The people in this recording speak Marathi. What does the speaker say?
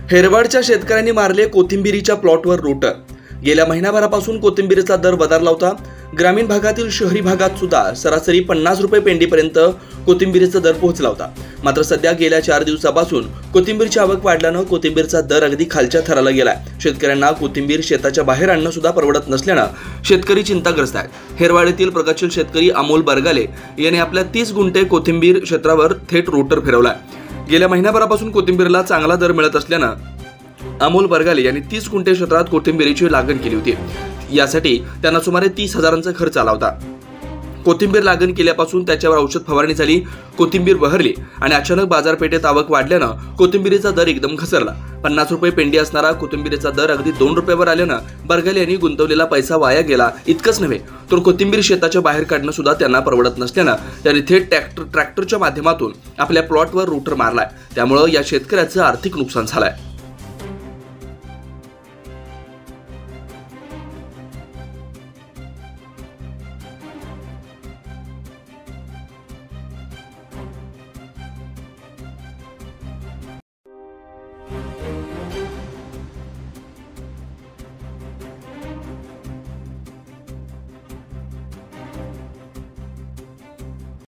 हेरवाडच्या शेतकऱ्यांनी मारले कोथिंबिरीच्या प्लॉटवर रोटर। गेल्या महिनाभरापासून कोथिंबिरीचा दर वधारला होता। ग्रामीण भागातील शहरी भागात सुद्धा सरासरी 50 रुपये पेंडीपर्यंत कोथिंबिरीचा दर पोहोचला होता। मात्र सध्या गेल्या 4 दिवसापासून कोथिंबीरची आवक वाढल्यानं कोथिंबीरचा दर अगदी खालच्या थराला गेलाय। शेतकऱ्यांना कोथिंबीर शेताच्या बाहेर आणणं सुद्धा परवडत नसल्यानं शेतकरी चिंताग्रस्त आहेत। हेरवाडीतील प्रगतशील शेतकरी अमोल बरगाले यांनी आपल्या 30 गुंठे कोथिंबीर क्षेत्रावर थेट रोटर फिरवलाय। गेल्या महिनाभरापासून कोथिंबीरला चांगला दर मिळत असल्यानं अमोल बरगाले यांनी 30 गुंठे क्षेत्रात कोथिंबीरीची लागण केली होती। यासाठी त्यांना सुमारे 30,000चा खर्च आला होता। कोथिंबीर लागण केल्यापासून त्याच्यावर औषध फवारणी झाली, कोथिंबीर बहरली आणि अचानक बाजारपेठेत आवक वाढल्यानं कोथिंबीरीचा दर एकदम घसरला। 50 रुपये पेंडी असणारा कोथिंबीरीचा दर अगदी 2 रुपयावर आल्यानं बरगाले यांनी गुंतवलेला पैसा वाया गेला। इतकंच नव्हे तर कोथिंबीर शेताच्या बाहेर काढणं सुद्धा त्यांना परवडत नसल्यानं त्यांनी थेट ट्रॅक्टरच्या माध्यमातून आपल्या प्लॉटवर रोटर मारलाय। त्यामुळे या शेतकऱ्याचं आर्थिक नुकसान झालंय।